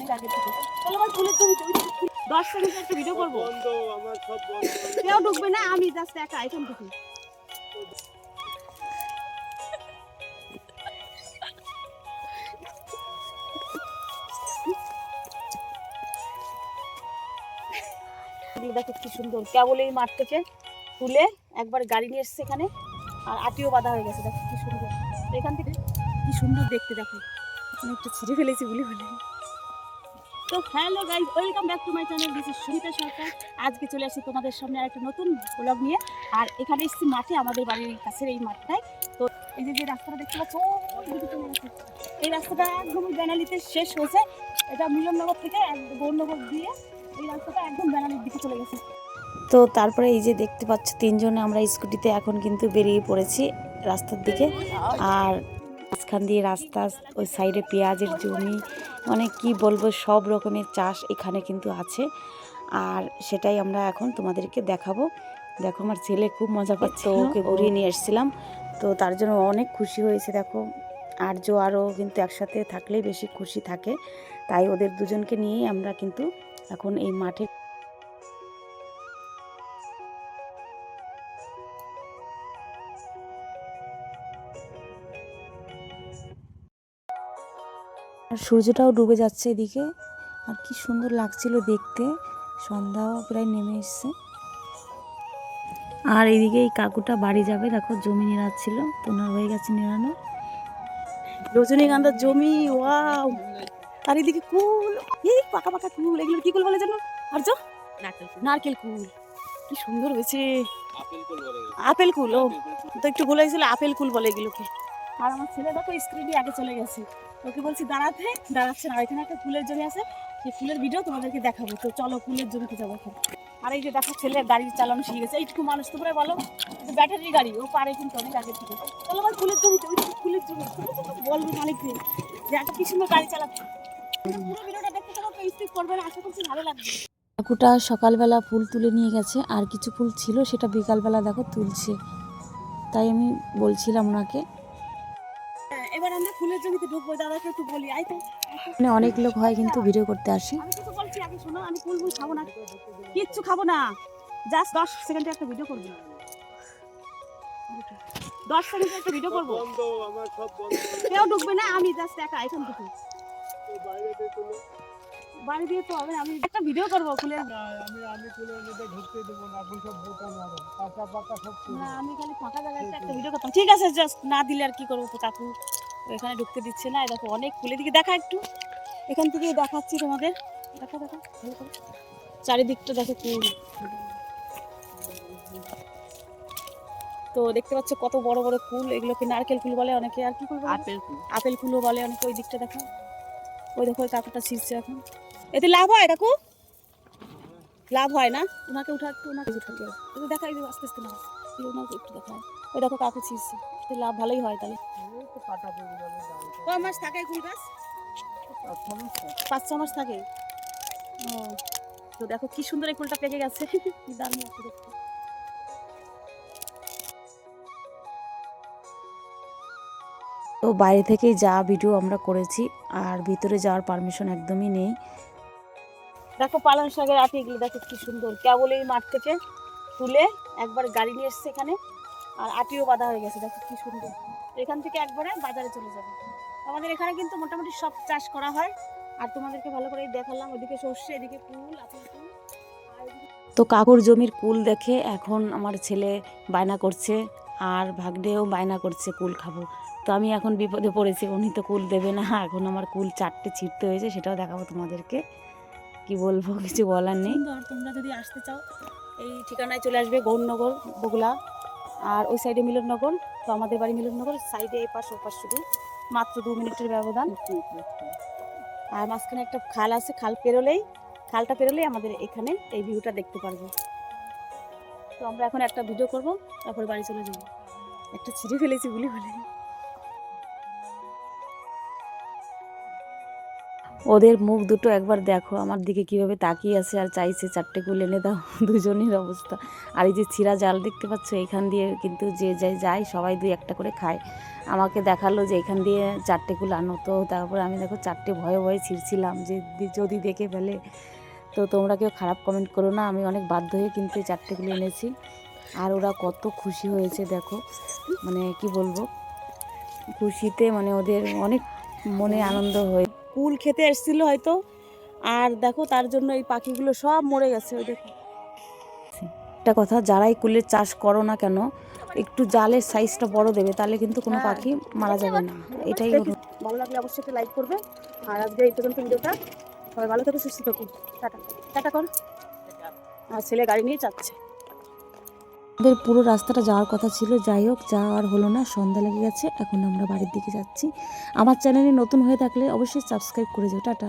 অনেক আগে থেকে। চলো ভাই ফুলের জমি 10 সেকেন্ড একটা ভিডিও করবো। কেউ ঢুকবে না, আমি জাস্ট একা এখান থেকে। দেখো কি সুন্দর, কেবল এই মাঠ থেকে তুলে একবার গাড়ি নিয়ে এসছে এখানে, আর আটিও বাঁধা হয়ে গেছে। দেখো কি সুন্দর, এখান থেকে কি সুন্দর দেখতে। দেখো আমি একটু ছিঁড়ে ফেলেছি বলে বলে। তো hello guys, welcome back to my channel, this is Sunita Sarkar. আজকে চলে আসছি তোমাদের সামনে আর একটা নতুন ব্লগ নিয়ে। আর এখানে এসেছি মাঠে, আমাদের বাড়ির কাছের এই মাঠটায়। তো এই যে রাস্তাটা দেখতে পাচ্ছ, এই রাস্তাটা একদম বেনালিতে শেষ হয়েছে। এটা মিলননগর থেকে গৌরনগর দিয়ে এই রাস্তাটা একদম বেনালির দিকে চলে গেছে। তো তারপরে এই যে দেখতে পাচ্ছ তিনজনে আমরা স্কুটিতে এখন কিন্তু বেরিয়ে পড়েছি রাস্তার দিকে। আর মাঝখান দিয়ে রাস্তা, ওই সাইডে পেঁয়াজের জমি, মানে কি বলবো, সব রকমের চাষ এখানে কিন্তু আছে। আর সেটাই আমরা এখন তোমাদেরকে দেখাবো। দেখো আমার ছেলে খুব মজা পাচ্ছে, ওকে ঘুরিয়ে নিয়ে এসেছিলাম, তো তার জন্য অনেক খুশি হয়েছে। দেখো আরও কিন্তু একসাথে থাকলেই বেশি খুশি থাকে, তাই ওদের দুজনকে নিয়েই আমরা কিন্তু এখন এই মাঠে। আর সূর্যটাও ডুবে যাচ্ছে এদিকে, আর কি সুন্দর লাগছিল দেখতে। সন্ধ্যাও প্রায় নেমে এসছে। আর এইদিকে এই কাকুটা বাড়ি যাবে, দেখো জমি নিড়াচ্ছিল, তোনার হয়ে গেছে নিড়ানো রজনীগন্ধার জমি। ওয়াও! আর এদিকে কুল, এই পাকা পাকা কুল, এগুলো কি কুল বলে জানো? আর যো নারকেল কুল, কি সুন্দর হয়েছে। আপেল কুল, ও তো একটু ভুলে গেছিল, আপেল কুল বলে এগুলোকে। আর আমার ছেলে দেখো স্ক্রিনে আগে চলে গেছে, ওকে বলছি দাঁড়াচ্ছে না। এখানে একটা ফুলের জমি আছে, সেই ফুলের ভিডিও তোমাদেরকে দেখাবো। তো চলো ফুলের জমিতে যাবো এখন। আর এই যে দেখো ছেলে গাড়ি চালানো শিখে গেছে। এইটুকু মানুষ তো পুরো বলো, ব্যাটারি গাড়ি, ও পারে কিন্তু অনেক আগে থেকে। চলো ভাই ফুলের জমিতে, ফুলের জমি বলবো মালিককে যে একটা কি সুন্দর গাড়ি চালাচ্ছে। পুরো ভিডিওটা দেখতে থাকো, স্কিপ করবে না, আশা করছি ভালো লাগবে। কাকুটা সকালবেলা ফুল তুলে নিয়ে গেছে, আর কিছু ফুল ছিল সেটা বিকালবেলা দেখো তুলছে, তাই আমি বলছিলাম ওনাকে। এবার আমরা ফুলের জমিতে ঢুকবো, দাদাকে একটু বলি আই তো। মানে অনেক লোক হয় কিন্তু ভিডিও করতে আসে। আমি কিছু বলছি আগে শোনো, আমি ফুল খাবো না, কিচ্ছু খাবো না, জাস্ট 10 সেকেন্ডে একটা ভিডিও করবো। 10 সেকেন্ডে একটা ভিডিও করবো, কেউ ঢুকবে না, আমি জাস্ট একা এখান থেকে। বাড়ি দিয়ে তো হবে, আমি একটা ভিডিও করবো ফুলের। আমি ফুলের মধ্যে ঢুকতে দেবো না, ফুল সব বোতাম হবে, পাতা পাতা সব না, আমি খালি ফাঁকা জায়গায় একটা ভিডিও করতাম। ঠিক আছে, জাস্ট না দিলে আর কি করবো, তো কাকু এখানে ঢুকতে দিচ্ছে না। দেখো অনেক ফুলের দিকে দেখা, একটু এখান থেকেই দেখাচ্ছি তোমাদের। দেখা দেখা ভালো করে চারিদিকটা দেখো ফুল। তো দেখতে পাচ্ছ কত বড় বড় ফুল, এগুলোকে নারকেল ফুল বলে অনেকে, আর কি ফুল বলে? আপেল ফুলও বলে অনেকে। ওই দিকটা দেখো, ওই দেখো ওই কাকুটা ছিঁড়ছে এখন। এতে লাভ হয় কাকু? লাভ হয় না, ওনাকে উঠা একটু, ওনাকে উঠাতে হবে। একটু দেখা, এই আস্তে আস্তে না, ওনাকে একটু দেখা। ওই দেখো কাকু ছিঁড়ছে, এতে লাভ ভালোই হয় তাহলে। কয় মাস থাকে ফুল গাছ? 5-6 মাস থাকে। ও, তো দেখো কি সুন্দর এই ফুলটা পেকে গেছে, কি দারুণ লাগছে দেখতে। তো বাইরে থেকেই যা ভিডিও আমরা করেছি, আর ভিতরে যাওয়ার পারমিশন একদমই নেই। দেখো পালং শাকের আটি, এগুলো দেখো কি সুন্দর, কেবল এই মাঠ থেকে তুলে একবার গাড়ি নিয়ে এসছে এখানে, আর আটিও বাঁধা হয়ে গেছে। দেখো কি সুন্দর, এখান থেকে একবারে বাজারে চলে যাবে। আমাদের এখানে কিন্তু মোটামুটি সব চাষ করা হয়, আর তোমাদেরকে ভালো করে দেখালাম। ওদিকে সর্ষে, এদিকে কুল, আপেল কুল। তো কাকুর জমির কুল দেখে এখন আমার ছেলে বায়না করছে, আর ভাগ্নেও বায়না করছে কুল খাবো। তো আমি এখন বিপদে পড়েছি, উনি তো কুল দেবে না। এখন আমার কুল 4টে ছিঁড়তে হয়েছে, সেটাও দেখাবো তোমাদেরকে। কি বলবো, কিছু বলার নেই। তোমরা যদি আসতে চাও এই ঠিকানায় চলে আসবে, গৌরনগর বগুলা, আর ওই সাইডে মিলননগর। তো আমাদের বাড়ি মিলননগর, সাইডে এই পাশ ও পাশ, শুধু মাত্র 2 মিনিটের ব্যবধান। আর মাঝখানে একটা খাল আছে, খালটা পেরোলেই আমাদের এখানে এই ভিউটা দেখতে পারবো। তো আমরা এখন একটা ভিডিও করব, তারপরে বাড়ি চলে যাবো। একটা ছিঁড়ে ফেলেছি বলে বলে। ওদের মুখ দুটো একবার দেখো, আমার দিকে কিভাবে তাকিয়ে আছে আর চাইছে 4টে কুল এনে দাও। দুজনের অবস্থা। আর এই যে ছিঁড়া জাল দেখতে পাচ্ছ, এখান দিয়ে কিন্তু যে যায় সবাই 2-1টা করে খায়। আমাকে দেখালো যে এখান দিয়ে 4টে কুল আনো। তো তারপরে আমি দেখো 4টে ভয়ে ভয়ে ছিঁড়ছিলাম যে যদি দেখে ফেলে। তো তোমরা কেউ খারাপ কমেন্ট করো না, আমি অনেক বাধ্য হয়ে কিন্তু 4টে কুল এনেছি। আর ওরা কত খুশি হয়েছে দেখো, মানে কি বলবো, খুশিতে মানে ওদের অনেক মনে আনন্দ হয়ে কুল খেতে এসেছিলো হয়তো। আর দেখো তার জন্য এই পাখিগুলো সব মরে গেছে। ওই দেখো একটা কথা, যারাই কুলের চাষ করো না কেন, একটু জালের সাইজটা বড় দেবে, তাহলে কিন্তু কোনো পাখি মারা যাবে না। এটাই ভালো লাগলে অবশ্যই একটা লাইক করবে। আর আজকে এই পর্যন্ত ভিডিওটা, সবাই ভালো থাকো, সুস্থ থাকো, টাটা টাটা কর। আর ছেলে গাড়ি নিয়ে যাচ্ছে। আমাদের পুরো রাস্তাটা যাওয়ার কথা ছিল, যাই হোক যাওয়ার হলো না, সন্ধ্যা লেগে গেছে, এখন আমরা বাড়ির দিকে যাচ্ছি। আমার চ্যানেলে নতুন হয়ে থাকলে অবশ্যই সাবস্ক্রাইব করে যাও। টাটা।